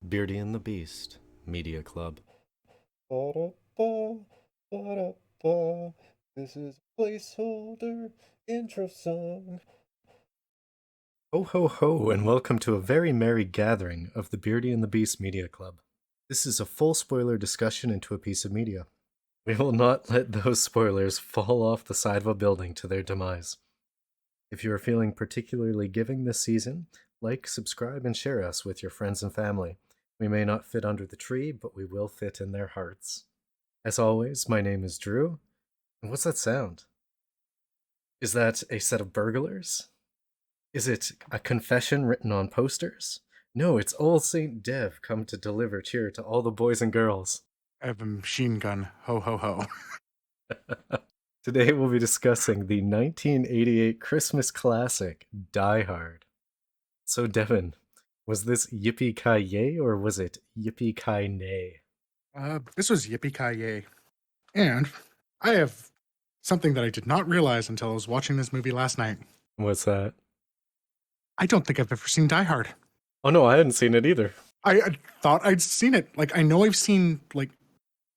Beardy and the Beast Media Club. Ba-da-ba, ba-da-ba. This is a placeholder intro song. Ho ho ho, and welcome to a very merry gathering of the Beardy and the Beast Media Club. This is a full spoiler discussion into a piece of media. We will not let those spoilers fall off the side of a building to their demise. If you are feeling particularly giving this season, like, subscribe, and share us with your friends and family. We may not fit under the tree, but we will fit in their hearts. As always, my name is Drew. And what's that sound? Is that a set of burglars? Is it a confession written on posters? No, it's old Saint Dev come to deliver cheer to all the boys and girls. I have a machine gun. Ho, ho, ho. Today we'll be discussing the 1988 Christmas classic, Die Hard. So, Devon, was this yippee-ki-yay or was it yippee-ki-nay? This was Yippee-Ki-Yay. And I have something that I did not realize until I was watching this movie last night. What's that? I don't think I've ever seen Die Hard. Oh no, I hadn't seen it either. I thought I'd seen it. Like, I know I've seen,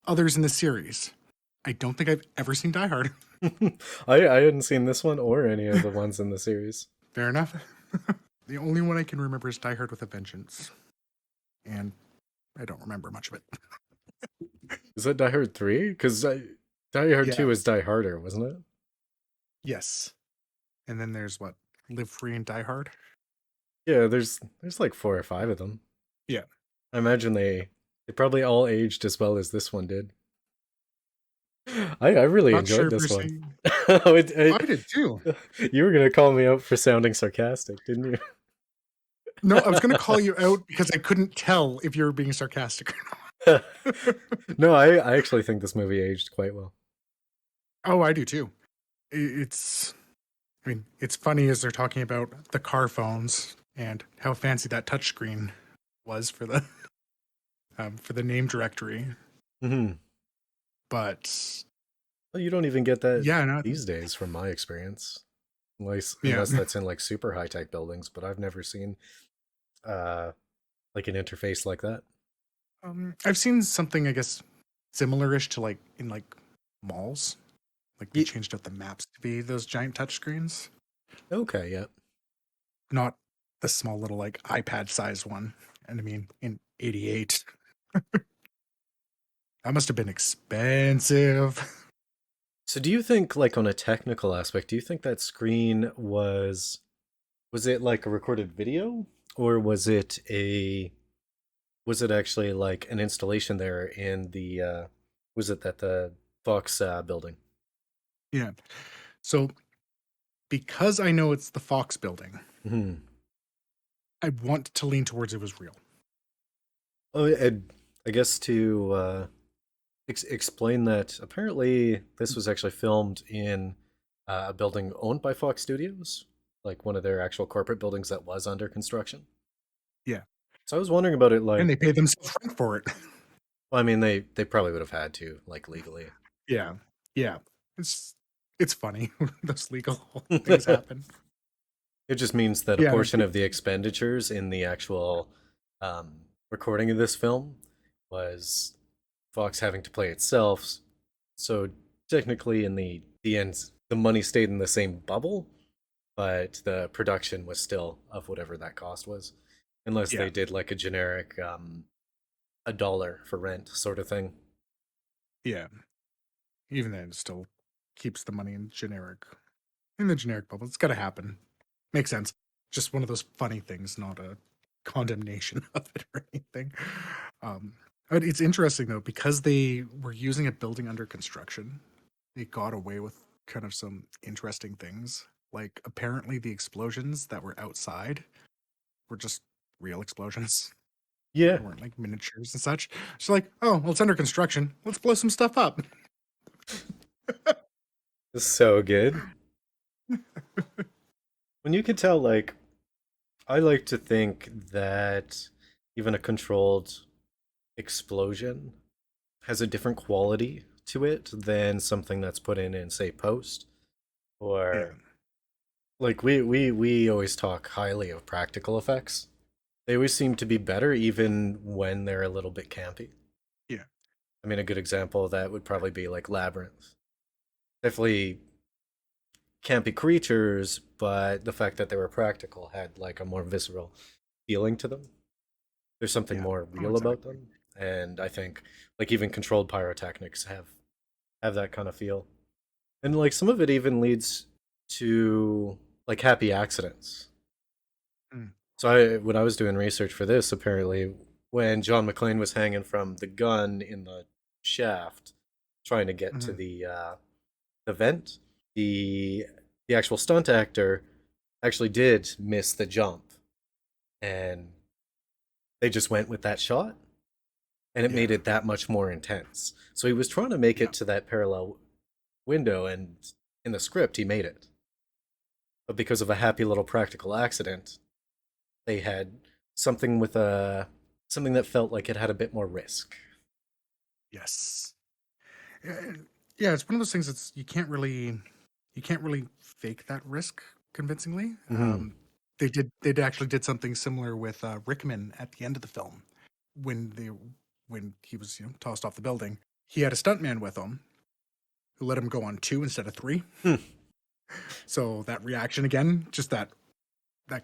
others in the series. I don't think I've ever seen Die Hard. I hadn't seen this one or any of the ones in the series. Fair enough. The only one I can remember is Die Hard with a Vengeance. And I don't remember much of it. Is that Die Hard 3? Because Die Hard 2 is Die Harder, wasn't it? Yes. And then there's Live Free and Die Hard? Yeah, there's like 4 or 5 of them. Yeah. I imagine they probably all aged as well as this one did. I really Not enjoyed sure this if one. I did too. You were going to call me out for sounding sarcastic, didn't you? No, I was going to call you out because I couldn't tell if you were being sarcastic or not. No, I actually think this movie aged quite well. Oh, I do too. It's funny as they're talking about the car phones and how fancy that touchscreen was for the name directory. Mm-hmm. But Well, you don't even get that no, these days, from my experience, unless that's in like super high tech buildings. But I've never seen like an interface like that. I've seen something, I guess, similar-ish to in malls. Like they changed out the maps to be those giant touchscreens. Okay, yeah. Not the small little iPad-sized one. And I mean, in '88, that must have been expensive. So do you think, like, on a technical aspect, do you think that screen was it like a recorded video, or was it actually like an installation there in the was it at the Fox building? Yeah. So because I know it's the Fox building, Mm-hmm. I want to lean towards it was real. Oh, and I guess to explain that, apparently this was actually filmed in a building owned by Fox Studios, like one of their actual corporate buildings that was under construction. Yeah. So I was wondering about it, And like, they paid themselves rent for it. well, I mean, they probably would have had to, like, legally. Yeah. Yeah. It's funny. Those legal things happen. It just means that a Yeah. portion of the expenditures in the actual recording of this film was Fox having to play itself. So technically, in the end, the money stayed in the same bubble, but the production was still of whatever that cost was, unless Yeah. they did like a generic $1 for rent sort of thing. Yeah. Even then, it still keeps the money in the generic bubble. It's got to happen. Makes sense. Just one of those funny things, not a condemnation of it or anything. But it's interesting though, because they were using a building under construction, they got away with kind of some interesting things. Like apparently the explosions that were outside were just real explosions. Yeah, They weren't like miniatures and such. It's like, oh, well, it's under construction. Let's blow some stuff up. so good. When you can tell, like, I like to think that even a controlled explosion has a different quality to it than something that's put in say, post. Or Yeah. like we always talk highly of practical effects, They always seem to be better, even when they're a little bit campy. Yeah. I mean, a good example of that would probably be like Labyrinth. Definitely campy creatures, but the fact that they were practical had like a more visceral feeling to them. There's something Yeah. more Oh, real about exactly. them, and I think like even controlled pyrotechnics have that kind of feel, and like some of it even leads to like happy accidents. Mm. So when I was doing research for this, apparently when John McClane was hanging from the gun in the shaft, trying to get to Mhm. the vent, the the actual stunt actor actually did miss the jump, and they just went with that shot, and it Yeah. made it that much more intense. So he was trying to make Yeah. it to that parallel window, and in the script he made it, but because of a happy little practical accident, they had something with a something that felt like it had a bit more risk. Yes. Yeah, yeah, it's one of those things that's you can't really fake that risk convincingly. Mm-hmm. They actually did something similar with Rickman at the end of the film when they when he was tossed off the building. He had a stuntman with him who let him go on two instead of three. Hmm. So that reaction again, just that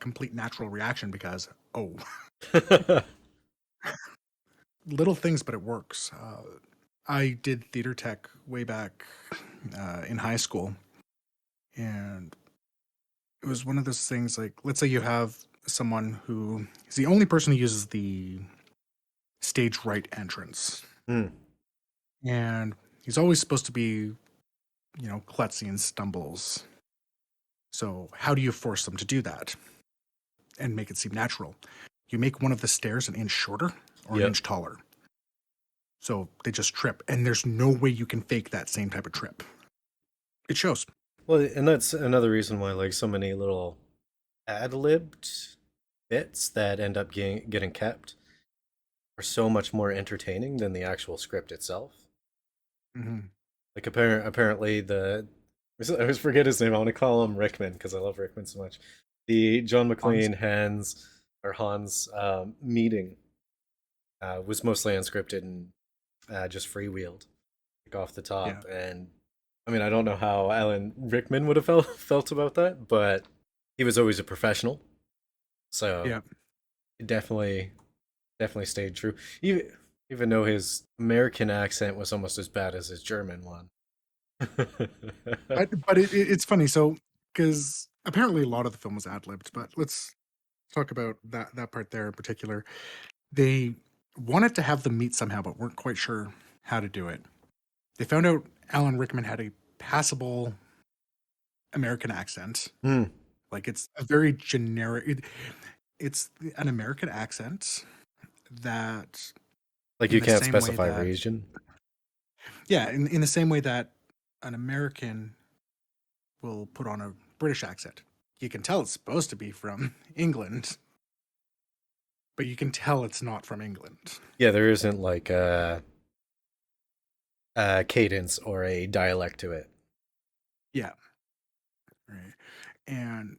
complete natural reaction because oh, little things, but it works. I did theater tech way back in high school, and it was one of those things like, let's say you have someone who is the only person who uses the stage right entrance, Hmm. and he's always supposed to be, klutzy and stumbles. So, how do you force them to do that and make it seem natural? You make one of the stairs an inch shorter or an Yep. inch taller. So they just trip, and there's no way you can fake that same type of trip. It shows. Well, and that's another reason why like so many little ad-libbed bits that end up getting kept are so much more entertaining than the actual script itself. Hmm. Like apparently I always forget his name. I want to call him Rickman because I love Rickman so much. The John Hans? McClane Hans meeting was mostly unscripted and just freewheeled like off the Yeah. top. And I mean, I don't know how Alan Rickman would have felt about that, but he was always a professional, so Yeah. it definitely stayed true. Even though his American accent was almost as bad as his German one. But it's funny. So, because apparently a lot of the film was ad libbed, but let's talk about that part there in particular. They wanted to have them meet somehow, but weren't quite sure how to do it. They found out Alan Rickman had a passable American accent. Hmm. Like it's a very generic. It's an American accent that, Like in you the can't same way specify that, region. yeah, in the same way that an American will put on a British accent. You can tell it's supposed to be from England, but you can tell it's not from England. Yeah, there isn't like a cadence or a dialect to it. Yeah, right. And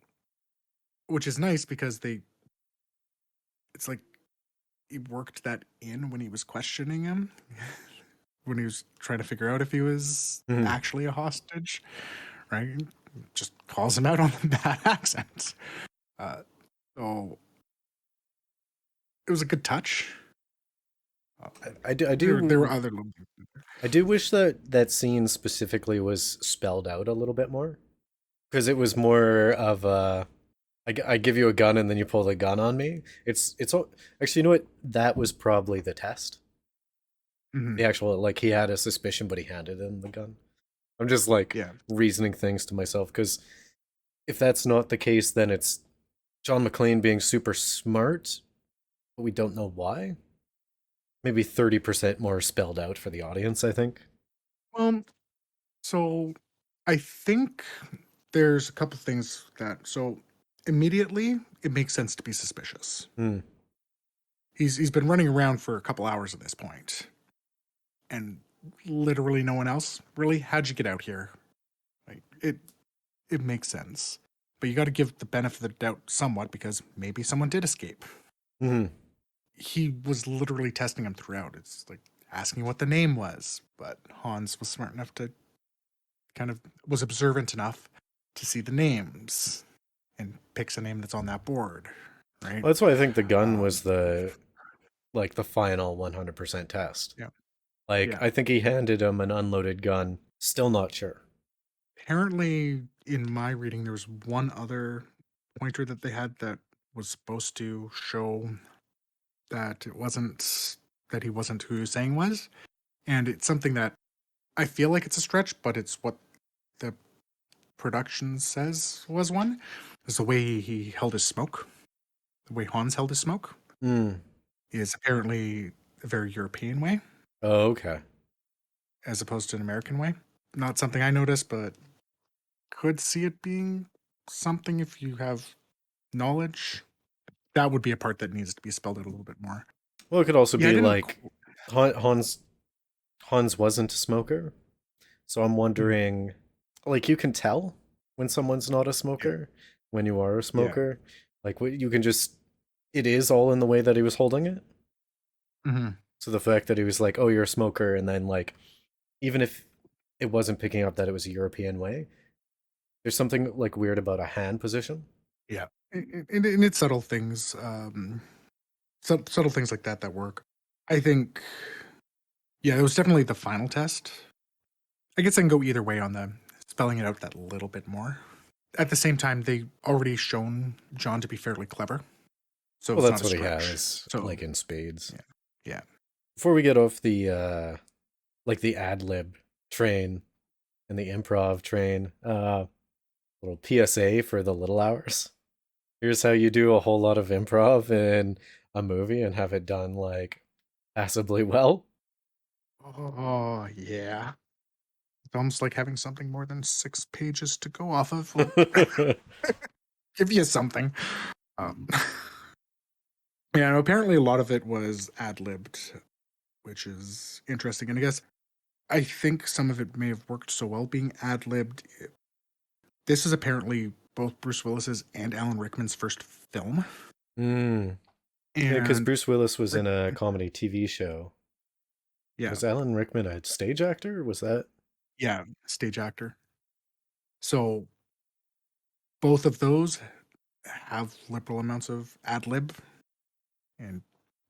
which is nice because it's like he worked that in when he was questioning him, when he was trying to figure out if he was Mhm. actually a hostage, right? Just calls him out on the bad accent. Uh, so it was a good touch. Uh, I there were do other little things. I do wish that that scene specifically was spelled out a little bit more, because it was more of a I give you a gun and then you pull the gun on me. Actually, you know what? That was probably the test. The Mhm. actual like he had a suspicion, but he handed him the gun. I'm just like Yeah. reasoning things to myself because if that's not the case, then it's John McClane being super smart, but we don't know why. Maybe 30% more spelled out for the audience, I think. Well, so I think there's a couple things so immediately it makes sense to be suspicious. Hmm. He's been running around for a couple hours at this point, and literally no one else. Really, how'd you get out here? Like it makes sense, but you got to give the benefit of the doubt somewhat because maybe someone did escape. Mhm. He was literally testing him throughout. It's like asking what the name was, but Hans was smart enough to kind of was observant enough to see the names and picks a name that's on that board, right? Well, that's why I think the gun Um, was the final 100% test. yeah, Like, yeah. I think he handed him an unloaded gun. Still not sure. Apparently, in my reading, there was one other pointer that they had that was supposed to show that it wasn't that he wasn't who he was saying was, and it's something that I feel like it's a stretch, but it's what the production says was one. Is the way he held his smoke, the way Hans held his smoke, Mm. is apparently a very European way Oh, okay. as opposed to an American way. Not something I noticed, but could see it being something if you have knowledge. That would be a part that needs to be spelled out a little bit more. Well, it could also Yeah, I be didn't. like Hans wasn't a smoker, so I'm Mhm. wondering, like, you can tell when someone's not a Yeah, smoker when you are a yeah. smoker. Like, you can just, it is all in the way that he was holding it. Hmm. So the fact that he was like, "Oh, you're a smoker," and then like, even if it wasn't picking up that it was a European way, there's something like weird about a hand position. Yeah, and it's subtle things, subtle things like that that work. I think, yeah, it was definitely the final test. I guess I can go either way on the spelling it out that little bit more. At the same time, they already shown John to be fairly clever, so Well, it's that's not a what he stretch. has, So like in spades. yeah, yeah. Before we get off the like the ad lib train and the improv train, little PSA for the little hours. Here's how you do a whole lot of improv in a movie and have it done like passably well. Oh yeah, it's almost like having something more than 6 pages to go off of will give you something. Um, yeah, no, apparently a lot of it was ad libbed, which is interesting. And I guess I think some of it may have worked so well being ad libbed. This is apparently both Bruce Willis's and Alan Rickman's first film. Mm. Yeah, because And Bruce Willis was Rick, in a comedy TV show. yeah, Was Alan Rickman a stage actor? Was that? yeah, stage actor. So both of those have liberal amounts of ad lib and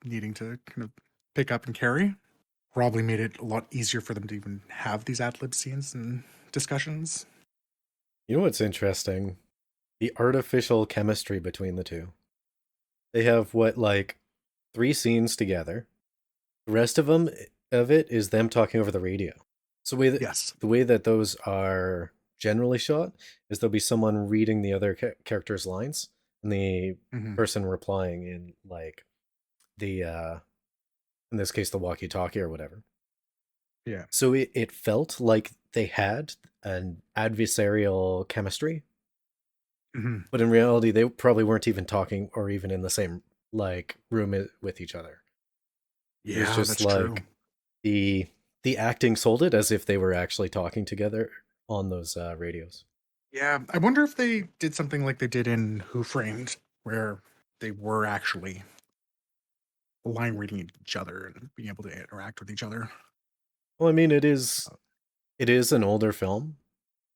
needing to kind of pick up and carry. Probably made it a lot easier for them to even have these ad lib scenes and discussions. You know what's interesting? The artificial chemistry between the two. They have what, like, three scenes together. The rest of it is them talking over the radio. So Yes. the way that those are generally shot is there'll be someone reading the other character's lines and the Hmm. person replying in like the in this case the walkie-talkie or whatever. Yeah. So it felt like they had an adversarial chemistry, Hmm. but in reality they probably weren't even talking or even in the same like room with each other. It was Yeah, just that's true. like the the acting sold it as if they were actually talking together on those radios. Yeah, I wonder if they did something like they did in Who Framed, where they were actually line reading each other and being able to interact with each other. Well, I mean, Uh, it is an older film.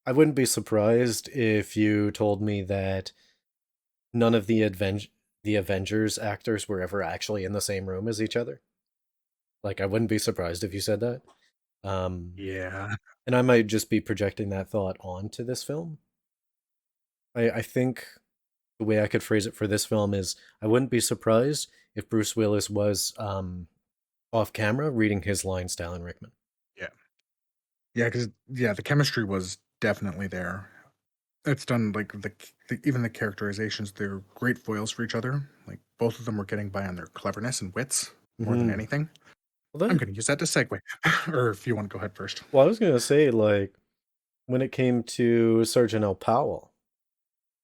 I wouldn't be surprised if you told me that none of the Avengers actors were ever actually in the same room as each other. Like, I wouldn't be surprised if you said that. Um, yeah. and I might just be projecting that thought onto this film. I think the way I could phrase it for this film is I wouldn't be surprised if Bruce Willis was off camera reading his lines to Alan Rickman. Yeah. Yeah, because yeah, the chemistry was definitely there. It's done like even the characterizations, they're great foils for each other. Like both of them were getting by on their cleverness and wits more than Hmm. anything. Well, I'm that gonna use that to segue. Or if you want to go ahead first. well, I was gonna say like when it came to Sergeant L. Powell,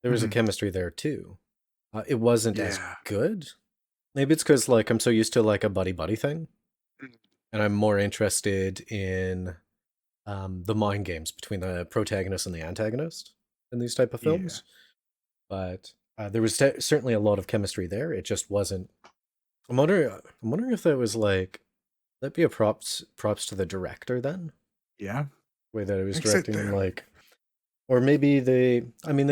there was a Mhm. chemistry there too. It wasn't as Yeah. good. Maybe it's because like I'm so used to like a buddy buddy thing, Mm. and I'm more interested in the mind games between the protagonist and the antagonist in these type of Yeah. films. But there was certainly a lot of chemistry there. It just wasn't. I'm wondering if that was like that'd be a props to the director then, Yeah. way that it was Except directing, like, or maybe they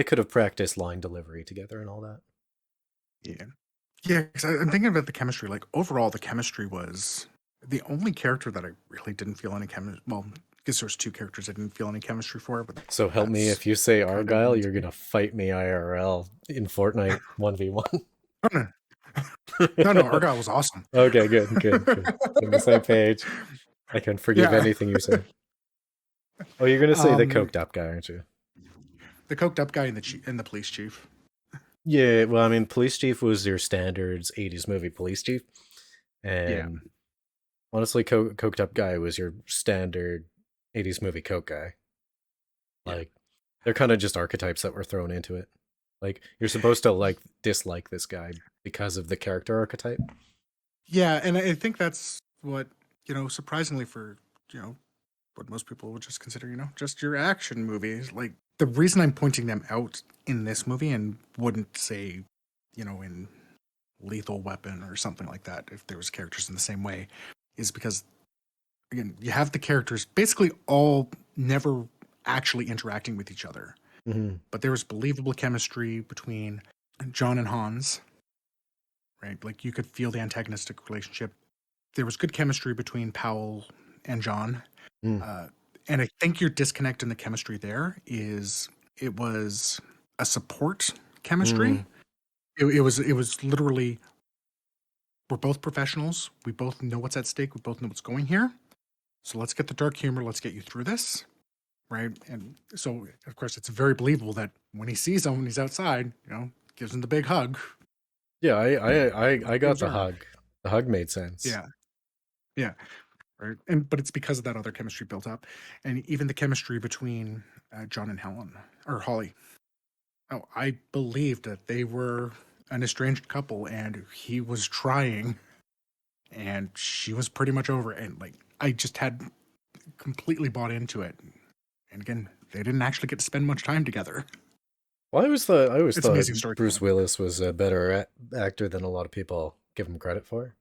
could have practiced line delivery together and all that. yeah. Yeah, because I'm thinking about the chemistry. Like overall, the chemistry was the only character that I really didn't feel any chemistry. Well, I guess there's two characters I didn't feel any chemistry for, but So help me that's if you say kind of Argyle, you're nitty. gonna fight me IRL in Fortnite 1v1. Oh, no, no, no, Argyle was awesome. Okay, good, good, good. On the same page. I can forgive Yeah. anything you say. Oh, you're gonna say the Um, coked up guy, aren't you? the coked up guy and the police chief. Yeah, well, I mean, Police Chief was your standards 80s movie police chief, Yeah, and honestly, coked up guy was your standard 80s movie coke guy. yeah, Like, they're kind of just archetypes that were thrown into it. Like, you're supposed to like dislike this guy because of the character archetype. yeah. And I think that's what surprisingly for what most people would just consider just your action movies. Like the reason I'm pointing them out in this movie and wouldn't say in Lethal Weapon or something like that if there was characters in the same way is because again you have the characters basically all never actually interacting with each other, Mm-hmm. but there was believable chemistry between John and Hans, right? Like you could feel the antagonistic relationship. There was good chemistry between Powell and John. Mm. uh, and I think your disconnect in the chemistry there is it was a support chemistry. Mm. It was literally we're both professionals. We both know what's at stake. We both know what's going here. So let's get the dark humor. Let's get you through this, right? And so, of course, it's very believable that when he sees him when he's outside, gives him the big hug. Yeah, I got His the arm. hug. The hug made sense. Yeah, yeah, right. But it's because of that other chemistry built up, and even the chemistry between John and Helen or Holly. Oh, I believed that they were an estranged couple, and he was trying, and she was pretty much over it. And like, I just had completely bought into it. And again, they didn't actually get to spend much time together. Well, I always It's thought amazing Bruce storytelling. Willis was a better actor than a lot of people give him credit for.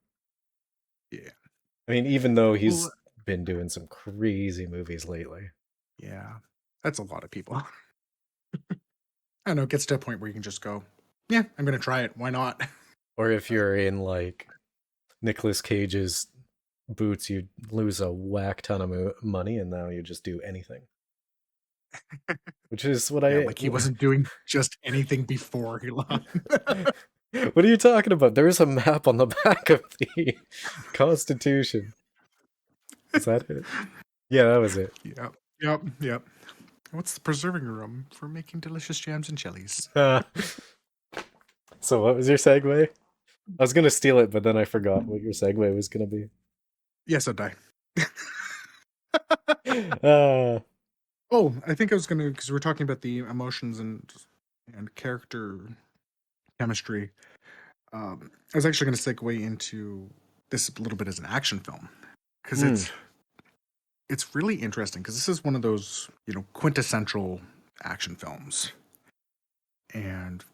Yeah. I mean, even though Well, he's been doing some crazy movies lately. yeah, that's a lot of people. I know it gets to a point where you can just go, yeah, I'm going to try it. Why not? Or if you're in like Nicolas Cage's boots, you lose a whack ton of money, and now you just do anything. Which is what Yeah, I. like he wasn't doing just anything before he left. What are you talking about? There is a map on the back of the Constitution. Is that it? Yeah, that was it. Yep, yep, yep. What's the preserving room for making delicious jams and jellies? So what was your segue? I was gonna steal it, but then I forgot what your segue was gonna be. Yes, I'd die. Uh, Oh, I think I was gonna because we're talking about the emotions and character chemistry. I was actually gonna segue into this a little bit as an action film because hmm. it's really interesting because this is one of those quintessential action films, and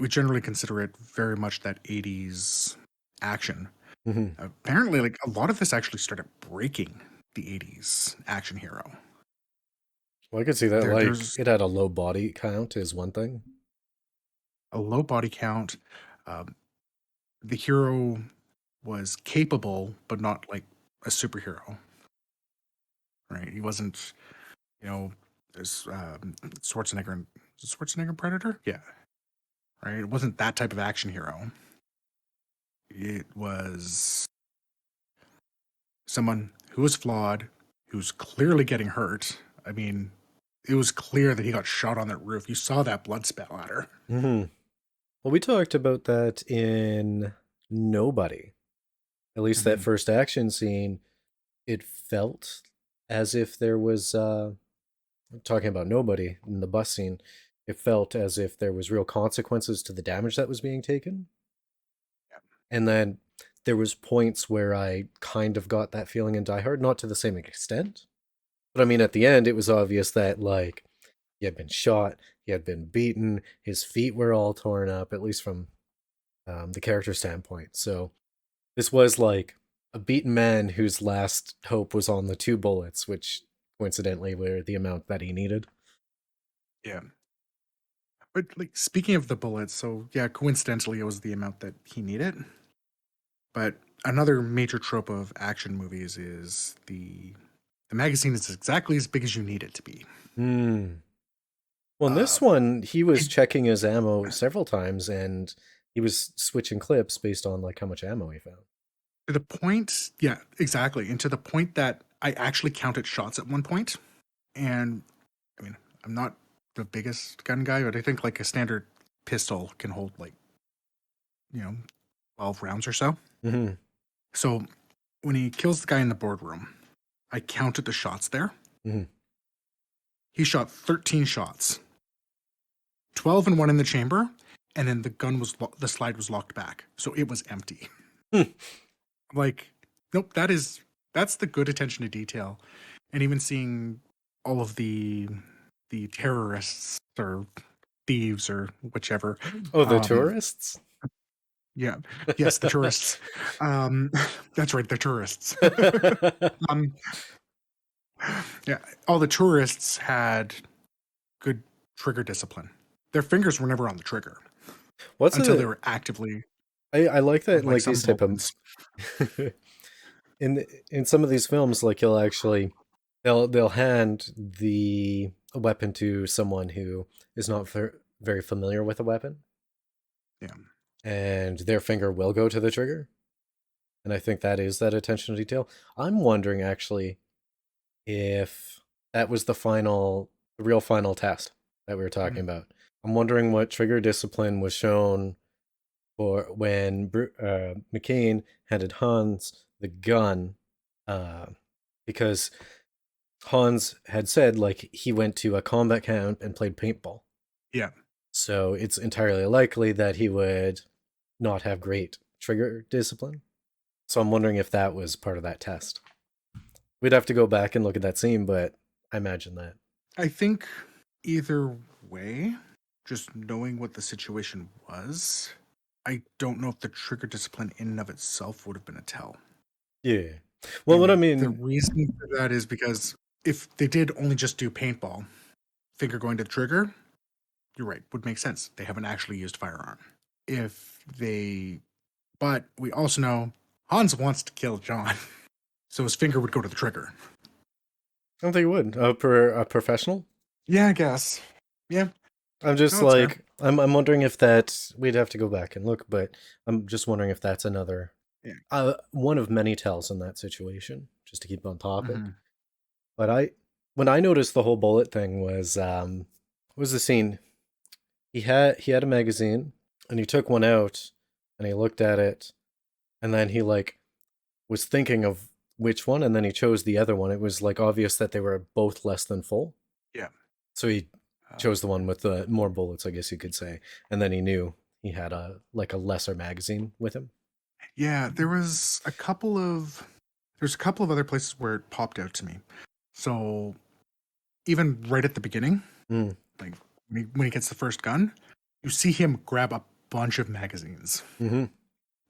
we generally consider it very much that 80s action. Hmm. Apparently, like a lot of this actually started breaking the 80s action hero. Well, I could see that. Like, There's it had a low body count is one thing. a low body count. Um, the hero was capable, but not like a superhero. Right? He wasn't, you know, as Schwarzenegger and Schwarzenegger Predator. Yeah, right. It wasn't that type of action hero. It was someone who was flawed, who's clearly getting hurt. I mean, it was clear that he got shot on that roof. You saw that blood spatter. Hmm. Well, we talked about that in Nobody. At least that Mhm. first action scene, it felt as if there was talking about Nobody in the bus scene, it felt as if there was real consequences to the damage that was being taken. And then there was points where I kind of got that feeling in Die Hard, not to the same extent. But I mean, at the end, it was obvious that, like, he had been shot, he had been beaten, his feet were all torn up, at least from the character standpoint. So This was like a beaten man whose last hope was on the 2 bullets, which coincidentally were the amount that he needed. Yeah. But like speaking of the bullets, so yeah, coincidentally it was the amount that he needed. But another major trope of action movies is the magazine is exactly as big as you need it to be. Hmm. Well, in Uh, this one, he was it- checking his ammo several times, and he was switching clips based on like how much ammo he found. to the point, yeah, exactly, and to the point that I actually counted shots at one point, and I mean, I'm not the biggest gun guy, but I think like a standard pistol can hold like 12 rounds or so. Mm-hmm. So when he kills the guy in the boardroom, I counted the shots there. Mm-hmm. He shot 13 shots, 12 and one in the chamber, and then the slide was locked back, so it was empty. Hmm. Like, nope, that's the good attention to detail, and even seeing all of the terrorists or thieves or whichever. Oh, the Um, tourists? yeah, yes, the tourists. Um, that's right, the tourists. um, yeah, all the tourists had good trigger discipline. Their fingers were never on the trigger What's until they a were actively, I like that in like like some these type of moments. in some of these films, like you'll actually they'll hand the weapon to someone who is not very familiar with a weapon, Yeah. and their finger will go to the trigger. And I think that is that attention to detail. I'm wondering actually if that was the real final test that we were talking Mhm. about. I'm wondering what trigger discipline was shown for when McCain handed Hans the gun, uh, because Hans had said like he went to a combat camp and played paintball. Yeah. So it's entirely likely that he would not have great trigger discipline. So I'm wondering if that was part of that test. We'd have to go back and look at that scene, but I imagine that. I think either way, just knowing what the situation was, I don't know if the trigger discipline in and of itself would have been a tell. Yeah. Well, what I And the mean, reason for that is because if they did only just do paintball, finger going to the trigger, you're right, would make sense. They haven't actually used firearm. If they, but we also know Hans wants to kill John, so his finger would go to the trigger. I don't think it would. Per a professional. Yeah, I guess. Yeah, I'm just no, it's fair. like I'm wondering if that we'd have to go back and look, but I'm just wondering if that's another Yeah. one of many tells in that situation, just to keep on topic. Mhm. But when I noticed the whole bullet thing was the scene. He had a magazine and he took one out and he looked at it and then he like was thinking of which one and then he chose the other one. It was like obvious that they were both less than full. Yeah. So he Uh, chose the one with the more bullets, I guess you could say. And then he knew he had a lesser magazine with him. yeah, there's a couple of other places where it popped out to me. So even right at the beginning, Mm. like when he gets the first gun, you see him grab a bunch of magazines, Hmm.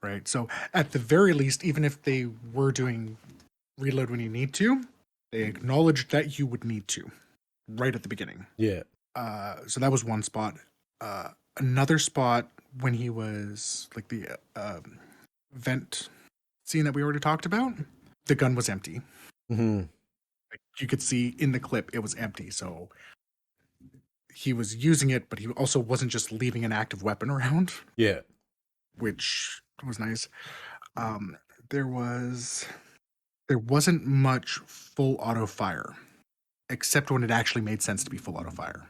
right? So at the very least, even if they were doing reload when you need to, they acknowledged that you would need to right at the beginning. Yeah. So that was one spot. Another spot when he was like the vent scene that we already talked about, the gun was empty. Hmm. Like you could see in the clip, it was empty. So he was using it, but he also wasn't just leaving an active weapon around, Yeah. which was nice. Um, there was there wasn't much full auto fire, except when it actually made sense to be full auto fire.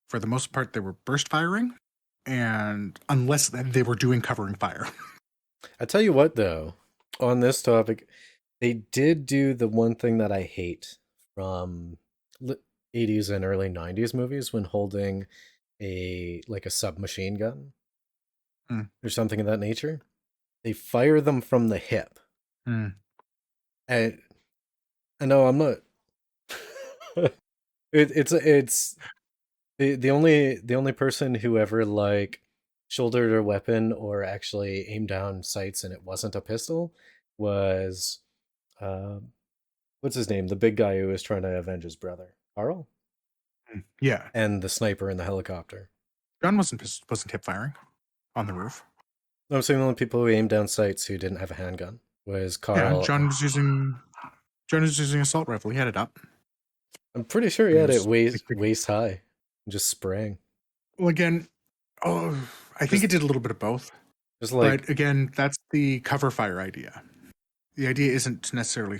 For the most part, they were burst firing, and unless they were doing covering fire. I tell you what, though, on this topic, they did do the one thing that I hate from 80s and early 90s movies when holding a submachine gun Hmm. or something of that nature. They fire them from the hip. Hmm. And I know I'm not. It's the only person who ever like shouldered a weapon or actually aimed down sights and it wasn't a pistol was uh, what's his name? The big guy who was trying to avenge his brother, Carl, Yeah, and the sniper in the helicopter. John wasn't hip firing on the roof. I'm saying the only people who aimed down sights who didn't have a handgun was Yeah, Carl. John was using assault rifle. He had it up. I'm pretty sure he And had it was, waist high, just spraying. well, again, I think it did a little bit of both. Just like, But again, that's the cover fire idea. The idea isn't necessarily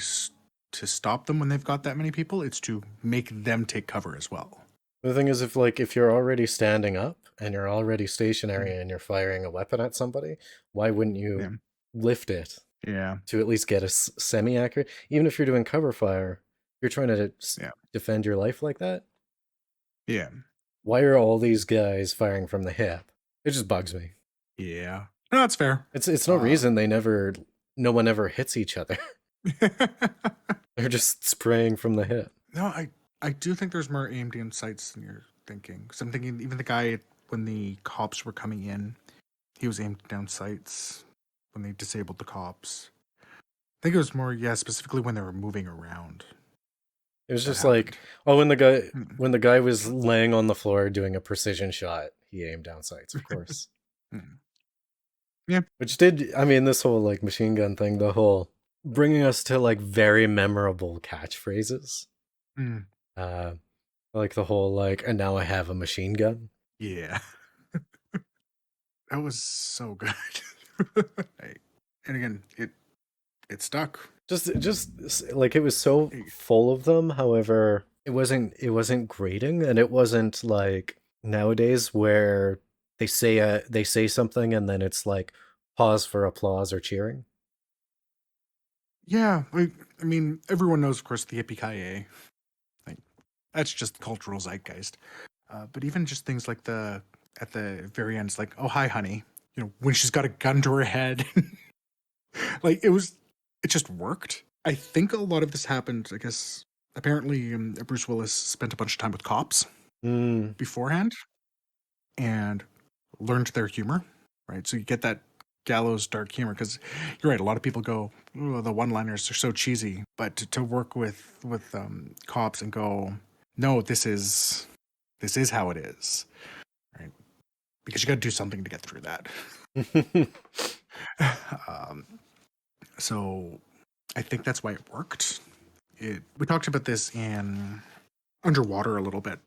to stop them when they've got that many people. It's to make them take cover as well. the thing is, if you're already standing up and you're already stationary and you're firing a weapon at somebody, why wouldn't you lift it? Yeah. To at least get a semi-accurate, even if you're doing cover fire, you're trying to defend your life like that. Yeah. Why are all these guys firing from the hip? It just bugs me. Yeah. No, that's fair. It's no reason no one ever hits each other. They're just spraying from the hip. No, I do think there's more aimed in sights than you're thinking. Because I'm thinking even the guy, when the cops were coming in, he was aimed down sights when they disabled the cops. I think it was more, specifically when they were moving around. It was just like, when the guy was laying on the floor doing a precision shot, he aimed down sights, of course. Yeah. Which did, I mean, this whole like machine gun thing, the whole bringing us to like very memorable catchphrases. Like the whole like, and now I have a machine gun. Yeah. That was so good. And again, it stuck. Just like it was so full of them. However, it wasn't grating, and it wasn't like nowadays where they say something and then it's like pause for applause or cheering. Yeah, I mean, everyone knows, of course, the yippee-ki-yay. Like, that's just cultural zeitgeist. But even just things like at the very end, it's like, oh, hi, honey. You know, when she's got a gun to her head. Like, it just worked. I think a lot of this happened, I guess, apparently Bruce Willis spent a bunch of time with cops beforehand and learned their humor, right? So you get that gallows dark humor, because you're right, a lot of people go, oh, the one-liners are so cheesy, but to work with cops and go, no, this is how it is, right? Because you got to do something to get through that. So I think that's why it worked. We talked about this in Underwater a little bit.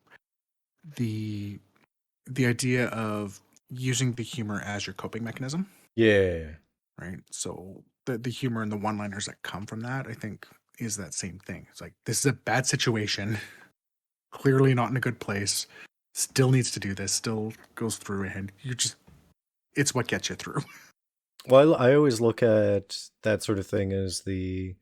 The idea of using the humor as your coping mechanism. Yeah. Right. So the humor and the one-liners that come from that, I think, is that same thing. It's like, this is a bad situation, clearly not in a good place, still needs to do this, still goes through, and it's what gets you through. Well, I always look at that sort of thing as the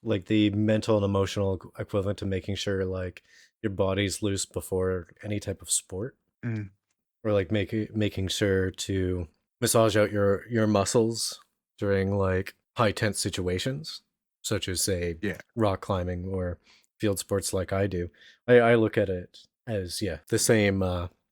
mental and emotional equivalent to making sure like your body's loose before any type of sport, or like making sure to massage out your muscles during like high tense situations, such as say rock climbing or field sports like I do. I look at it as the same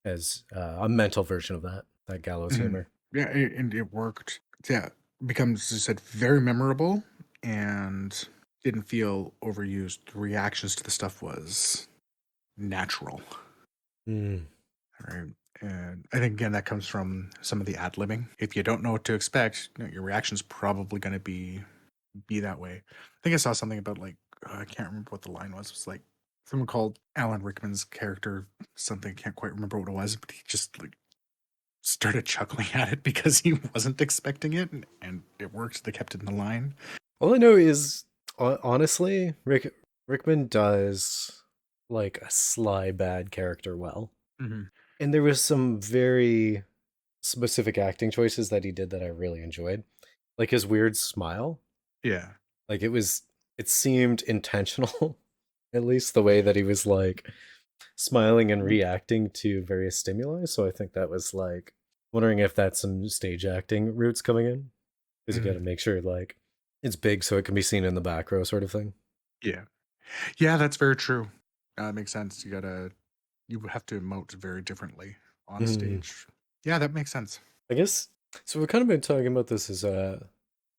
as a mental version of that gallows humor. Yeah, and it worked. Yeah, becomes, as I said, very memorable and didn't feel overused. The reactions to the stuff was natural. Right. And I think, again, that comes from some of the ad-libbing. If you don't know what to expect, your reaction's probably going to be that way. I think I saw something about, like, I can't remember what the line was. It was like someone called Alan Rickman's character something. I can't quite remember what it was, but he just like started chuckling at it because he wasn't expecting it, and it worked. They kept it in the line. All I know is, honestly, Rickman does like a sly bad character well. And there was some very specific acting choices that he did that I really enjoyed. Like his weird smile. Yeah. Like it seemed intentional, at least the way that he was like smiling and reacting to various stimuli. So I think that was like, wondering if that's some stage acting roots coming in. Because you got to make sure like it's big so it can be seen in the back row sort of thing. Yeah. Yeah, that's very true. Makes sense. You have to emote very differently on stage. Yeah, that makes sense. I guess so. We've kind of been talking about this as a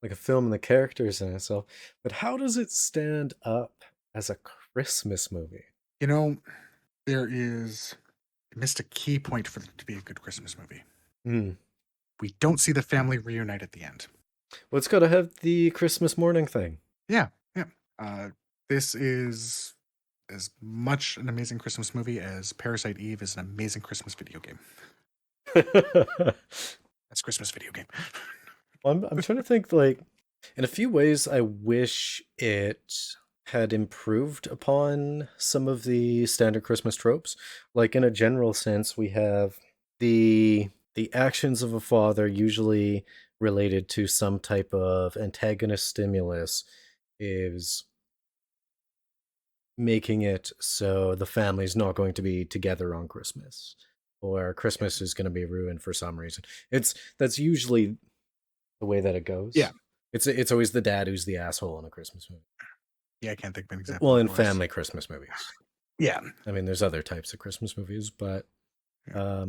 like a film and the characters in itself, but how does it stand up as a Christmas movie? You know, there is missed a key point for it to be a good Christmas movie. Hmm. We don't see the family reunite at the end. Well, it's got to have the Christmas morning thing. Yeah, yeah. This is as much an amazing Christmas movie as Parasite Eve is an amazing Christmas video game. That's Christmas video game. I'm trying to think, like, in a few ways, I wish it had improved upon some of the standard Christmas tropes. Like, in a general sense, we have the actions of a father, usually related to some type of antagonist stimulus, is making it so the family's not going to be together on Christmas, or Christmas is going to be ruined for some reason. That's usually the way that it Yeah, goes. It's always the dad who's the asshole in a Christmas movie. yeah. I can't think of an example. Well, Of in course. family Christmas movies. Yeah, I mean, there's other types of Christmas movies, but yeah.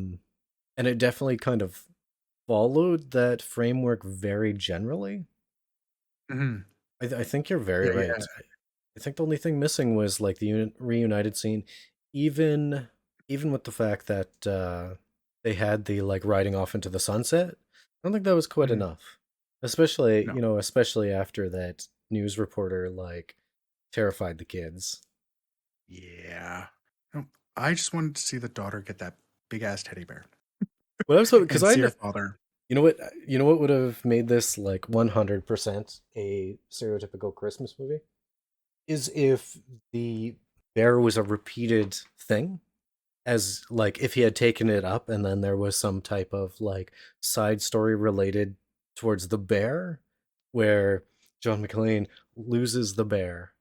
and it definitely kind of followed that framework very generally. Mhm. I think you're very Yeah, right. yeah. I think the only thing missing was like the reunited scene, even even with the fact that they had the like riding off into the sunset. I don't think that was quite Mhm. enough, especially No. especially after that news reporter like terrified the kids. Yeah. No, I just wanted to see the daughter get that big ass teddy bear Well, I was because and see her father. you know what would have made this like 100% a stereotypical Christmas movie is if the bear was a repeated thing, as like if he had taken it up and then there was some type of like side story related towards the bear, where John McClane loses the bear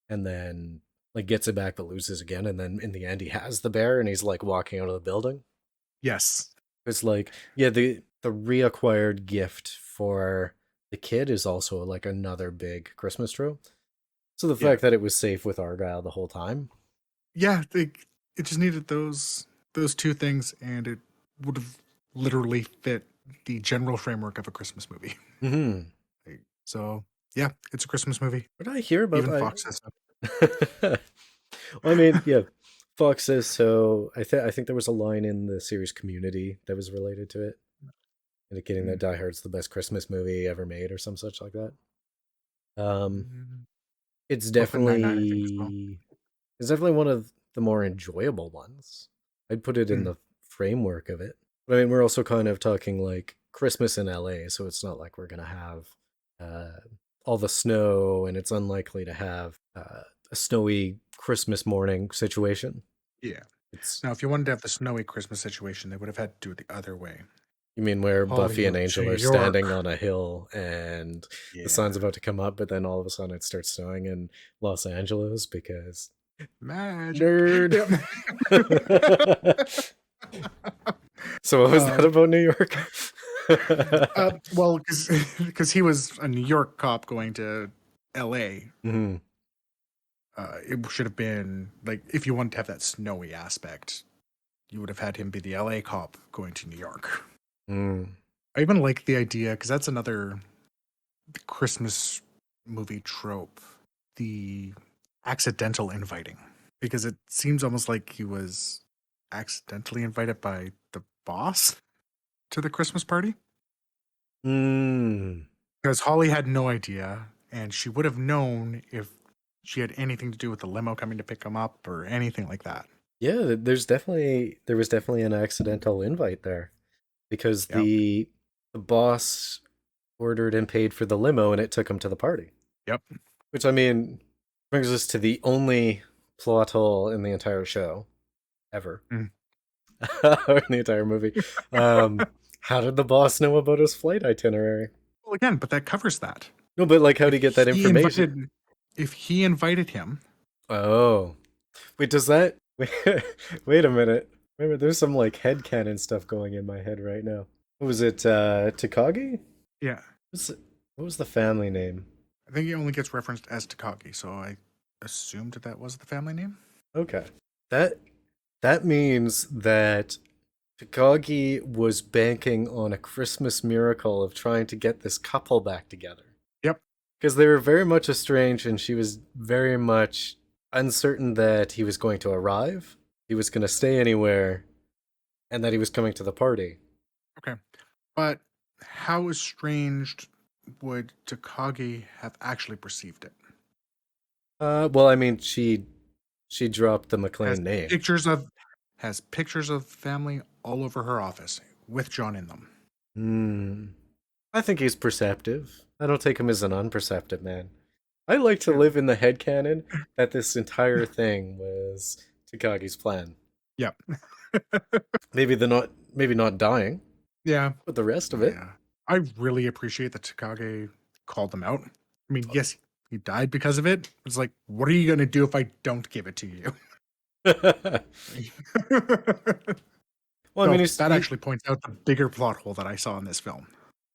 and then like gets it back but loses again, and then in the end he has the bear and he's like walking out of the building. Yes. It's like, yeah, the reacquired gift for the kid is also like another big Christmas trope. So the Yeah. fact that it was safe with Argyle the whole time. Yeah. It just needed those two things, and it would have literally fit the general framework of a Christmas movie. Hmm. So yeah, it's a Christmas movie. What did I hear about? Even Fox says so. Well, I mean, yeah, Fox says so. I think there was a line in the series Community that was related to it, indicating that Mm. Die Hard's the best Christmas movie ever made, or some such like that. Um, Mm. it's Brooklyn Nine-Nine, I think, as well. definitely one of the more enjoyable ones. I'd put it in Mm. the framework of it. But I mean, we're also kind of talking like Christmas in LA, so it's not like we're gonna have uh, all the snow, and it's unlikely to have a snowy Christmas morning situation. Yeah. It's Now, if you wanted to have the snowy Christmas situation, they would have had to do it the other way. You mean where Buffy and Hollywood to Angel New are standing York. on a hill and the Yeah. sun's about to come up, but then all of a sudden it starts snowing in Los Angeles because Magic. nerd. Yep. So what was that about New York? Well, because he was a New York cop going to L.A. Mhm. It should have been like, if you wanted to have that snowy aspect, you would have had him be the L.A. cop going to New York. Mm. I even like the idea, because that's another Christmas movie trope, the accidental inviting, because it seems almost like he was accidentally invited by the boss to the Christmas party, Mm. because Holly had no idea, and she would have known if she had anything to do with the limo coming to pick him up or anything like that. Yeah, there was definitely an accidental invite there because Yep. the boss ordered and paid for the limo and it took him to the party. Yep. Which I mean brings us to the only plot hole in the entire show ever. Mm. Or in the entire movie. How did the boss know about his flight itinerary? Well, again, but that covers that. No, but like how If did he get that he information? if he invited him, Oh. Wait, does that wait a minute. Wait a minute, there's some like headcanon stuff going in my head right now. What was it, Takagi? yeah, What was the family name? I think he only gets referenced as Takagi, so I assumed that was the family name. Okay. That that means that Takagi was banking on a Christmas miracle of trying to get this couple back together. Yep. Because they were very much estranged, and she was very much uncertain that he was going to arrive, he was going to stay anywhere, and that he was coming to the party. Okay. But how estranged would Takagi have actually perceived it? Well, I mean, she dropped the Has McLean name. pictures of family all over her office with John in them. I think he's perceptive. I don't take him as an unperceptive man. I like to Yeah. live in the headcanon that this entire thing was Takagi's plan. Yep. Maybe not dying, Yeah. but the rest of it. Yeah. I really appreciate that Takagi called them out. I mean, yes, he died because of it. It's like, what are you going to do if I don't give it to you? Well, I mean, that actually points out the bigger plot hole that I saw in this film.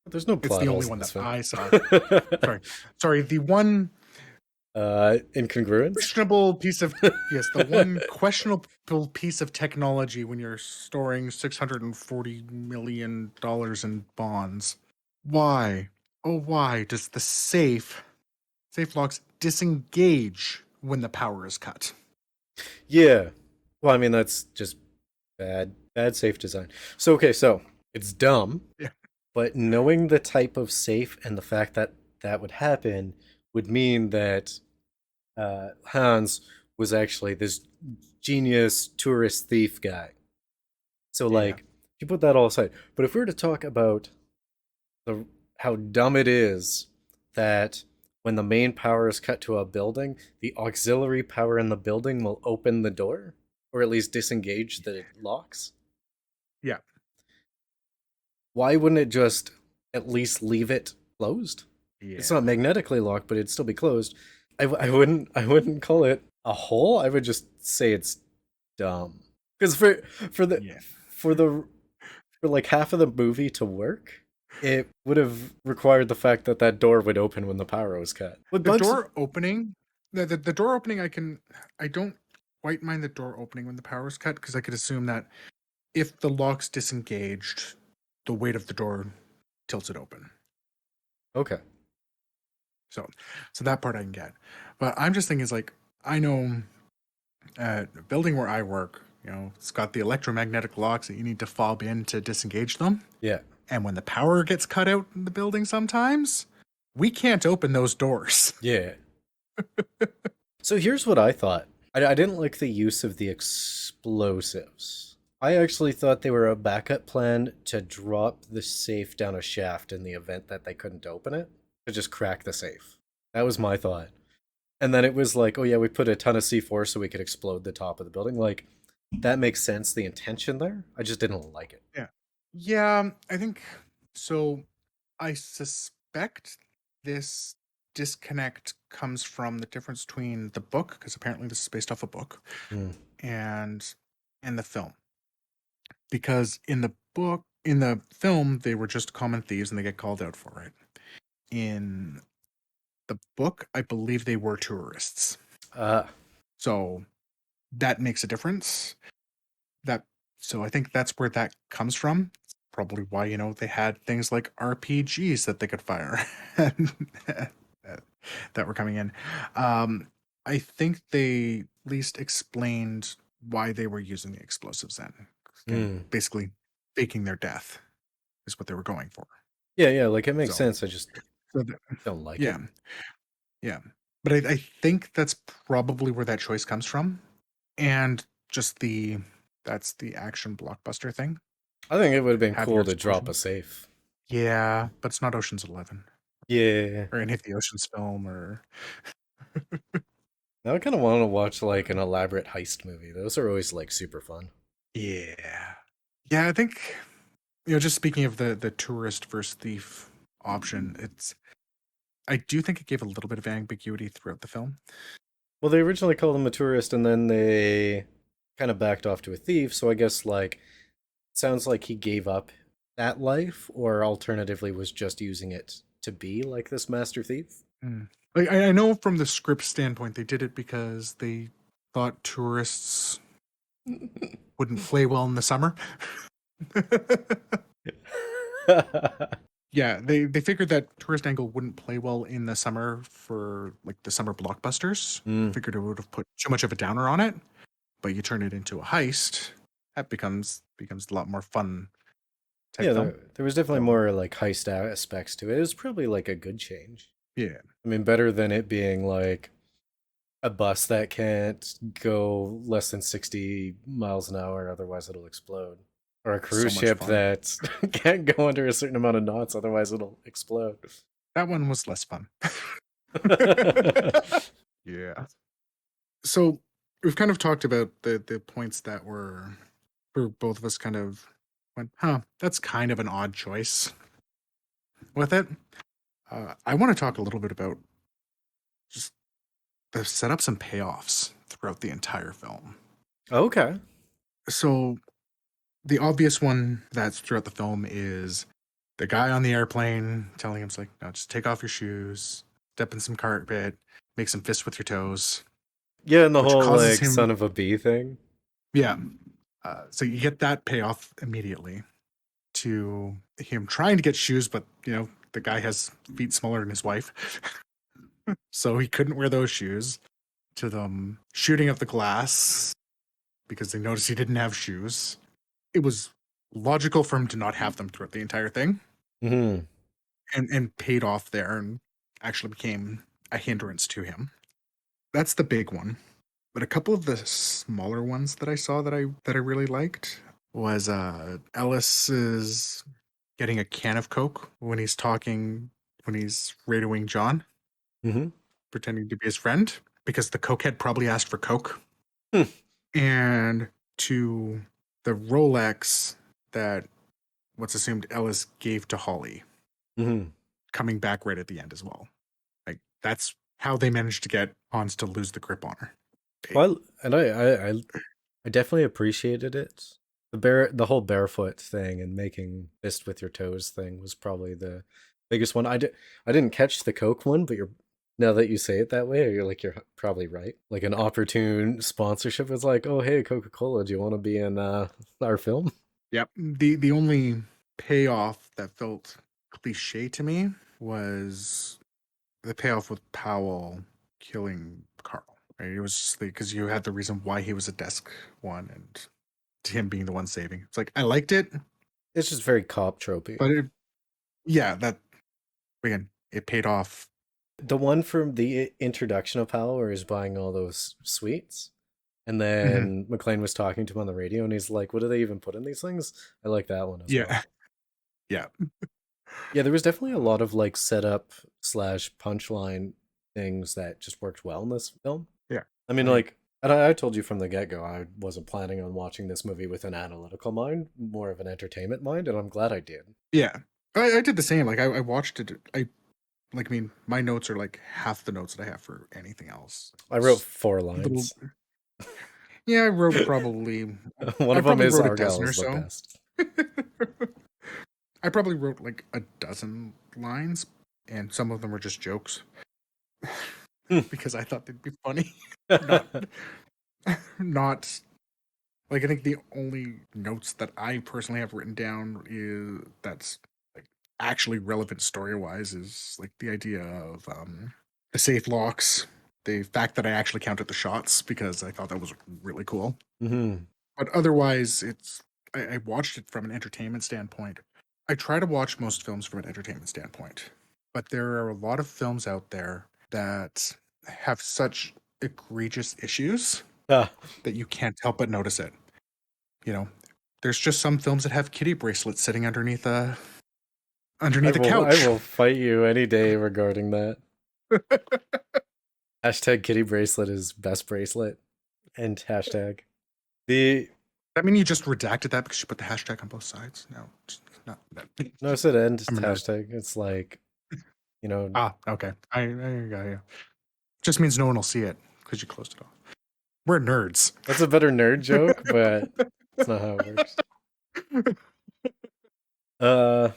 There's no plot It's the holes only in one this that film. I saw. Sorry, the one incongruence. questionable piece of the one questionable piece of technology when you're storing $640 million in bonds. Why? Oh, why does the safe locks disengage when the power is cut? Yeah. Well, I mean, that's just bad safe design. So it's dumb. Yeah. But knowing the type of safe and the fact that that would happen would mean that Hans was actually this genius tourist thief guy. So, like, you put that all aside. But if we were to talk about how dumb it is that when the main power is cut to a building, the auxiliary power in the building will open the door, or at least disengage the locks. Yeah. Why wouldn't it just at least leave it closed? Yeah. It's not magnetically locked, but it'd still be closed. I wouldn't call it a hole. I would just say it's dumb. Because for like half of the movie to work, it would have required the fact that that door would open when the power was cut. The door opening, the door opening, I don't quite mind the door opening when the power is cut, because I could assume that if the lock's disengaged, the weight of the door tilts it open. Okay. So that part I can get. But I'm just thinking, is like, I know the building where I work, it's got the electromagnetic locks that you need to fob in to disengage them. Yeah. And when the power gets cut out in the building sometimes, we can't open those doors. Yeah. So here's what I thought. I didn't like the use of the explosives. I actually thought they were a backup plan to drop the safe down a shaft in the event that they couldn't open it, to just crack the safe. That was my thought. And then it was like, oh yeah, we put a ton of C4 so we could explode the top of the building. Like, that makes sense, the intention there. I just didn't like it. Yeah. Yeah, I think so. I suspect this disconnect comes from the difference between the book, because apparently this is based off a book, and the film. Because in the film, they were just common thieves and they get called out for it. In the book, I believe they were tourists. So that makes a difference. So I think that's where that comes from. It's probably why, they had things like RPGs that they could fire that were coming in. I think they at least explained why they were using the explosives then. Basically, faking their death is what they were going for. Yeah, like, it makes sense. I just don't like it. Yeah. But I think that's probably where that choice comes from. And just that's the action blockbuster thing. I think it would have been cool to drop a safe. Yeah, but it's not Ocean's 11. Yeah. Or any of the Ocean's film, or... Now I kind of want to watch, like, an elaborate heist movie. Those are always, like, super fun. Yeah. Yeah, I think, just speaking of the tourist versus thief option, I do think it gave a little bit of ambiguity throughout the film. Well, they originally called him a tourist, and then they kind of backed off to a thief, so I guess, like, it sounds like he gave up that life, or alternatively was just using it to be like this master thief. Like, I know from the script standpoint, they did it because they thought tourists wouldn't play well in the summer. Yeah, they figured that tourist angle wouldn't play well in the summer for like the summer blockbusters. Mm. Figured it would have put too much of a downer on it, but you turn it into a heist, that becomes a lot more fun type Yeah, film. there was definitely So more like heist aspects to it. It was probably like a good change. yeah, I mean, better than it being like a bus that can't go less than 60 miles an hour, otherwise it'll explode. Or a so cruise much ship fun. that can't go under a certain amount of knots, otherwise it'll explode. That one was less fun. Yeah. So we've kind of talked about the points that were for both of us kind of went, huh, that's kind of an odd choice with it. I want to talk a little bit about just the setups and payoffs throughout the entire film. Okay. So the obvious one that's throughout the film is the guy on the airplane telling him, like, no, just take off your shoes, step in some carpet, make some fists with your toes, Yeah, and the which whole causes like him, son of a bee thing. yeah. So you get that payoff immediately to him trying to get shoes, but the guy has feet smaller than his wife, so he couldn't wear those shoes. To them shooting up the glass because they noticed he didn't have shoes. It was logical for him to not have them throughout the entire thing, Mm-hmm. and paid off there and actually became a hindrance to him. That's the big one. But a couple of the smaller ones that I saw that I really liked was Ellis is getting a can of Coke when he's radioing John, Mm-hmm. pretending to be his friend, because the cokehead probably asked for Coke. Hmm. And to the Rolex that what's assumed Ellis gave to Holly, Mm-hmm. coming back right at the end as well. Like that's how they managed to get Hans to lose the grip on her. Well, and I definitely appreciated it. The whole barefoot thing and making fist with your toes thing was probably the biggest one. I didn't catch the Coke one, but now that you say it that way, you're probably right. Like an opportune sponsorship was like, oh hey, Coca-Cola, do you want to be in our film? Yep. The only payoff that felt cliche to me was the payoff with Powell killing Carl. Right? It was just because you had the reason why he was a desk one and him being the one saving. It's like I liked it, It's just very cop tropey. but yeah, that again, it paid off. The one from the introduction of Powell where he's buying all those sweets. And Mhm. then McLean was talking to him on the radio, and he's like, "What do they even put in these things?" I like that one as well. Yeah, yeah. Yeah, there was definitely a lot of like setup slash punchline things that just worked well in this film. Yeah. I mean, Like, like, and I told you from the get go, I wasn't planning on watching this movie with an analytical mind, more of an entertainment mind, and I'm glad I did. yeah. I did the same. Like I watched it. I mean, my notes are like half the notes that I have for anything else. I wrote It's 4 little. lines. Yeah, I wrote probably. One I of them probably is wrote a Argyle dozen or is the so. best. I probably wrote like a dozen lines, and some of them were just jokes because I thought they'd be funny. not, not like I think the only notes that I personally have written down is that's like actually relevant story wise is like the idea of the safe locks, the fact that I actually counted the shots because I thought that was really cool. Hmm. But otherwise, I watched it from an entertainment standpoint. I try to watch most films from an entertainment standpoint, but there are a lot of films out there that have such egregious issues Ah, that you can't help but notice it. You know, there's just some films that have kitty bracelets sitting underneath a I couch. will fight you any day regarding that. Hashtag kitty bracelet is best bracelet. And hashtag. The I mean, you just redacted that because you put the hashtag on both sides. No, just not. no, I said end I'm a nerd. hashtag. It's like, you know, Ah, okay. I got you. Just means no one will see it because you closed it off. We're nerds. that's a better nerd joke, but it's not how it works. Uh,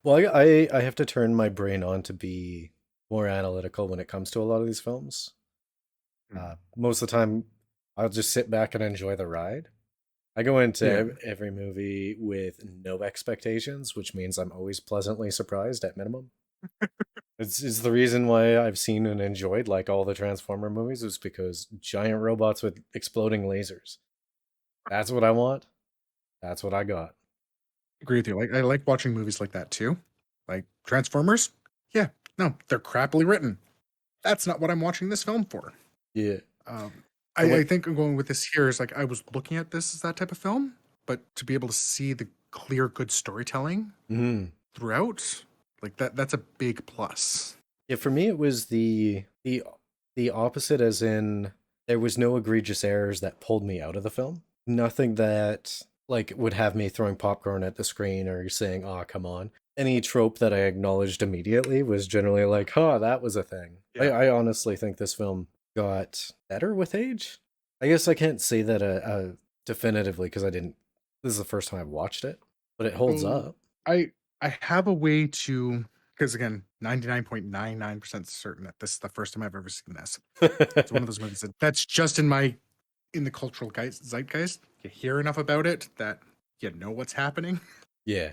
well, I have to turn my brain on to be more analytical when it comes to a lot of these films. Most of the time, I'll just sit back and enjoy the ride. I go into Yeah. every movie with no expectations, which means I'm always pleasantly surprised at minimum. It's the reason why I've seen and enjoyed like all the Transformer movies is because giant robots with exploding lasers. That's what I want. That's what I got. Agree with you. Like I like watching movies like that too. Like Transformers? Yeah. No, they're crappily written. That's not what I'm watching this film for. Yeah. Um, And I what think I'm going with this here is like I was looking at this as that type of film, but to be able to see the clear, good storytelling mhm. throughout, like that's a big plus. Yeah, for me it was the opposite, as in there was no egregious errors that pulled me out of the film. Nothing that like would have me throwing popcorn at the screen or saying, "Oh, come on." Any trope that I acknowledged immediately was generally like, "Huh, that was a thing." Yeah. I honestly think this film got better with age. I guess I can't say that definitively because I didn't. This is the first time I've watched it, but it holds So up. I have a way to because again, 99.99% certain that this is the first time I've ever seen this. It's one of those movies that's just in the cultural zeitgeist. You hear enough about it that you know what's happening. Yeah.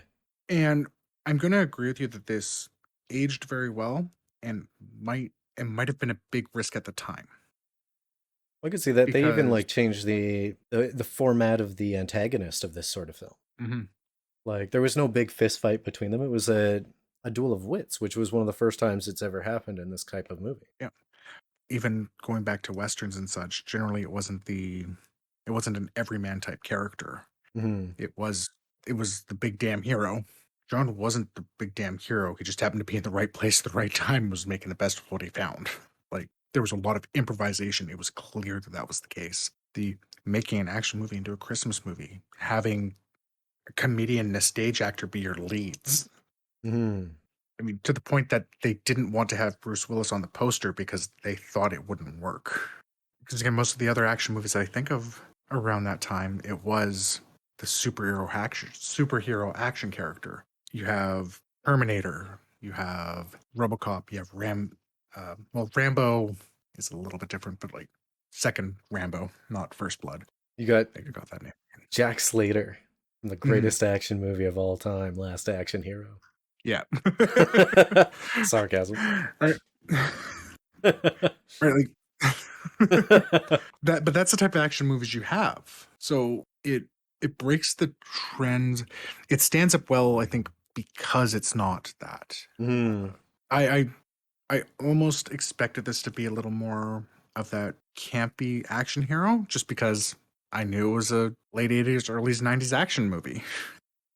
And I'm going to agree with you that this aged very well and might have been a big risk at the time I could see that they even because like changed the format of the antagonist of this sort of film. Mhm. Like there was no big fist fight between them. It was a duel of wits, which was one of the first times it's ever happened in this type of movie. Yeah, even going back to westerns and such, generally it wasn't an everyman type character. Hmm. It was it was the big damn hero. John wasn't the big damn hero. He just happened to be in the right place at the right time, was making the best of what he found. Like there was a lot of improvisation. It was clear that that was the case. The making an action movie into a Christmas movie, having a comedian and a stage actor be your leads. Hmm. I mean, to the point that they didn't want to have Bruce Willis on the poster because they thought it wouldn't work. Because again, most of the other action movies I think of around that time, it was the superhero action character. You have Terminator, you have RoboCop, you have Rambo is a little bit different, but like second Rambo, not First Blood. You got I think I got that name. Jack Slater from the Mhm. greatest action movie of all time, Last Action Hero. Yeah. Sarcasm. Right. Right, like that, but that's the type of action movies you have. So it breaks the trend. It stands up well, I think, because it's not that. Hmm. I I I almost expected this to be a little more of that campy action hero, just because I knew it was a late 80s, early 90s action movie.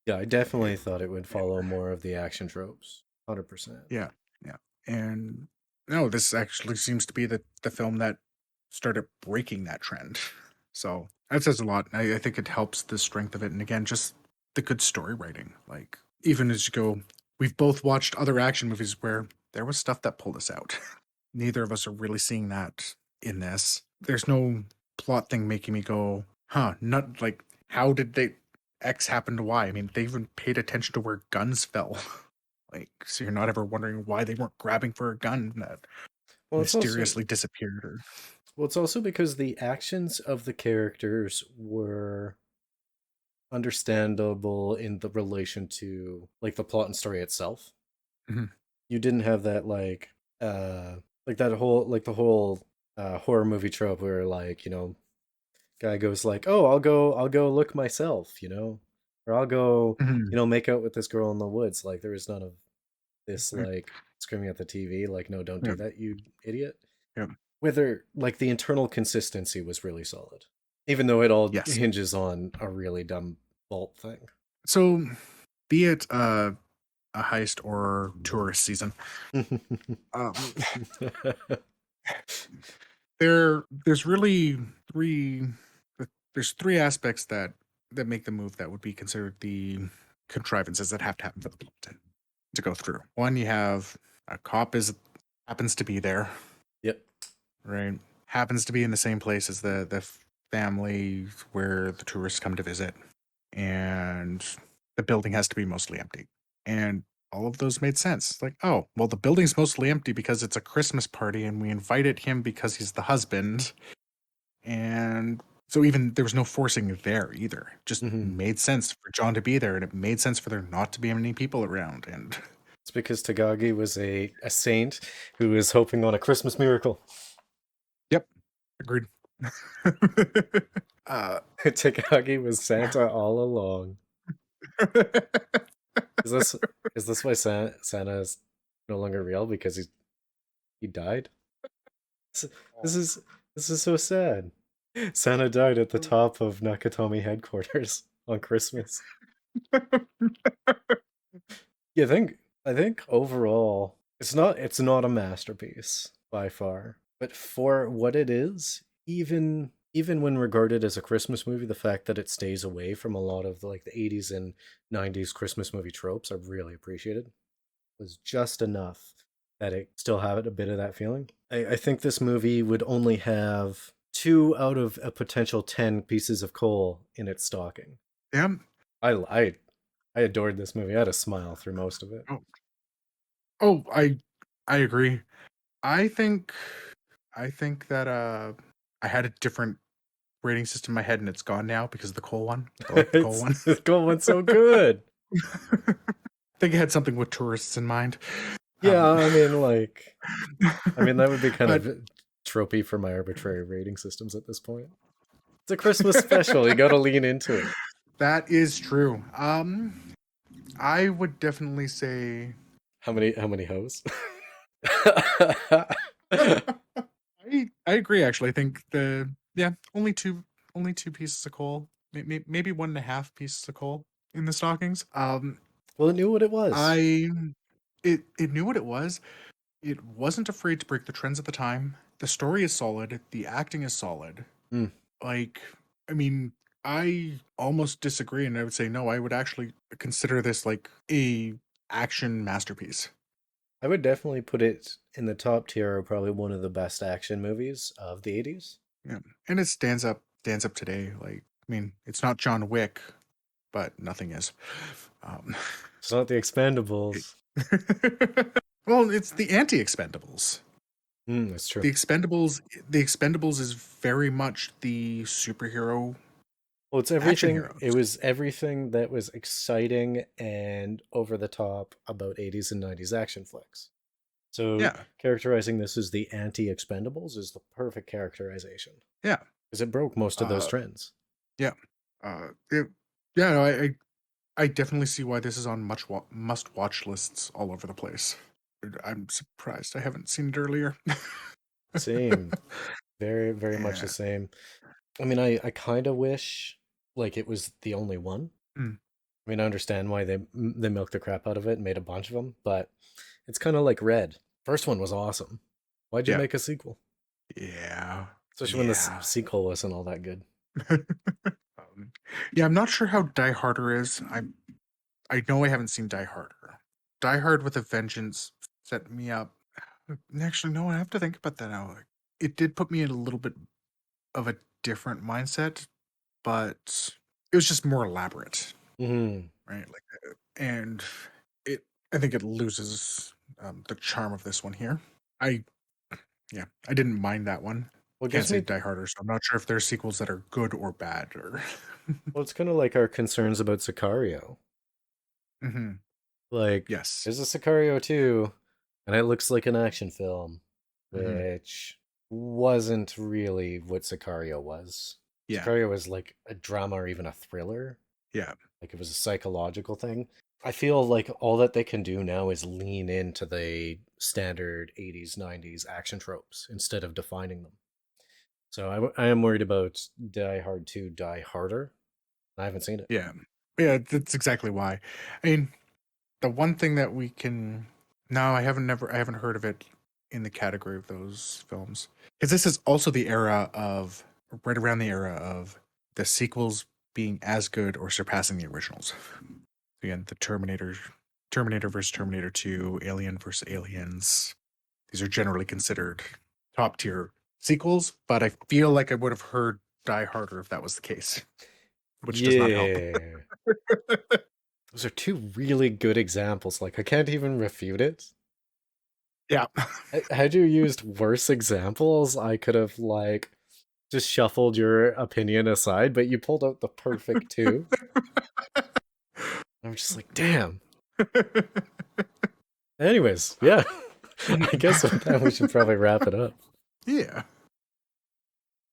Yeah, I definitely thought it would follow more of the action tropes. 100%. Yeah, yeah. And no, this actually seems to be the film that started breaking that trend. So that says a lot. I think it helps the strength of it. And again, just the good story writing. Like, even as you go, we've both watched other action movies where there was stuff that pulled us out. Neither of us are really seeing that in this. There's no plot thing making me go, huh, not like, how did they X happen to Y? I mean, they even paid attention to where guns fell. Like, so you're not ever wondering why they weren't grabbing for a gun that Well, it's also mysteriously disappeared. Or well, it's also because the actions of the characters were understandable in the relation to like the plot and story itself. Mhm. You didn't have that like that whole like the whole horror movie trope where like, guy goes like, "Oh, I'll go look myself," or I'll go, Mhm. make out with this girl in the woods. Like there was none of this Right. like screaming at the TV like, "No, don't do Yeah. that, you idiot." Yeah. Whether like the internal consistency was really solid, even though it all Yes. hinges on a really dumb bolt thing. So, be it a heist or tourist season, um, there's really three. There's three aspects that make the move that would be considered the contrivances that have to happen for the plot to go through. One, you have a cop is happens to be there, Yep. right? Happens to be in the same place as the family where the tourists come to visit, and the building has to be mostly empty. And all of those made sense. It's like, oh, well, the building's mostly empty because it's a Christmas party, and we invited him because he's the husband, and So even there was no forcing there either. Just Mhm. made sense for John to be there, and it made sense for there not to be many people around. And It's because Takagi was a saint who was hoping on a Christmas miracle. yep, agreed. Takagi was Santa all along. Is this why Santa is no longer real because he died? This this is this is so sad. Santa died at the top of Nakatomi headquarters on Christmas. Yeah, I think overall it's not a masterpiece by far, but for what it is, even when regarded as a Christmas movie, the fact that it stays away from a lot of like the 80s and 90s Christmas movie tropes I really appreciated. Was just enough that it still had a bit of that feeling. I think this movie would only have 2 out of a potential 10 pieces of coal in its stocking. Yeah. I adored this movie. I had a smile through most of it. Oh, I agree. I think that I had a different rating system in my head, and it's gone now because of the coal one. I like the coal one. The coal one's so good. I think it had something with tourists in mind. Yeah, I mean, that would be kind But- of tropey for my arbitrary rating systems at this point. It's a Christmas special. You got to lean into it. That is true. I would definitely say How many hoes? I agree. Actually, I think only two pieces of coal, maybe 1.5 pieces of coal in the stockings. Well, it knew what it was. It knew what it was. It wasn't afraid to break the trends at the time. The story is solid. The acting is solid. Mm. Like, I mean, I almost disagree, and I would say no. I would actually consider this like a action masterpiece. I would definitely put it in the top tier of probably one of the best action movies of the 80s. Yeah, and it stands up today. Like, I mean, it's not John Wick, but nothing is. It's not the Expendables. Well, it's the anti-Expendables. That's true. The Expendables is very much the superhero. Well, it's everything. heroes. It was everything that was exciting and over the top about 80s and 90s action flicks. So Yeah. characterizing this as the anti-Expendables is the perfect characterization. Yeah. Because it broke most of those trends. Yeah. No, I definitely see why this is on must-watch lists all over the place. I'm surprised I haven't seen it earlier. Same. Very, very much the Yeah. same. I mean, I kind of wish like it was the only one. Mm. I mean, I understand why they milked the crap out of it and made a bunch of them, but it's kind of like Red. First one was awesome. Why'd you Yeah. make a sequel? Yeah. Especially when the sequel wasn't all that good. Yeah, I'm not sure how Die Harder is. I know I haven't seen Die Harder. Die Hard with a Vengeance set me up. Actually, no, I have to think about that now. It did put me in a little bit of a different mindset, but it was just more elaborate, Mm-hmm. right? And I think it loses the charm of this one here. I didn't mind that one. Well, Can't say Die Harder, so I'm not sure if there's sequels that are good or bad. Or well, it's kind of like our concerns about Sicario. mm-hmm. Like, Yes, there's a Sicario 2, and it looks like an action film, Mhm. which wasn't really what Sicario was. Yeah. Sicario was like a drama or even a thriller. Yeah. Like it was a psychological thing. I feel like all that they can do now is lean into the standard 80s, 90s action tropes instead of defining them. So I am worried about Die Hard 2 Die Harder. I haven't seen it. Yeah. That's exactly why. I mean, the one thing that we can I haven't heard of it in the category of those films, because this is also the era of right around the era of the sequels being as good or surpassing the originals. Again, the Terminator versus Terminator 2, Alien versus Aliens. These are generally considered top tier sequels, but I feel like I would have heard Die Harder if that was the case, which does not help. Those are two really good examples. Like, I can't even refute it. Yeah. Had you used worse examples, I could have, like, just shuffled your opinion aside, but you pulled out the perfect two. I'm just like, damn. Anyways, yeah. I guess with that we should probably wrap it up. Yeah.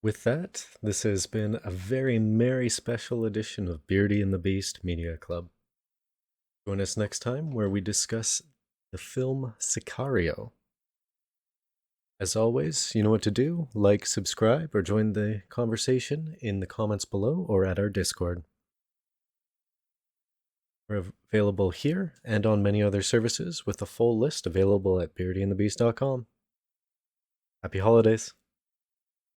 With that, this has been a very merry special edition of Beardy and the Beast Media Club. Join us next time where we discuss the film Sicario. As always, you know what to do. Like, subscribe, or join the conversation in the comments below or at our Discord. We're available here and on many other services with a full list available at beardyandthebeast.com. Happy holidays!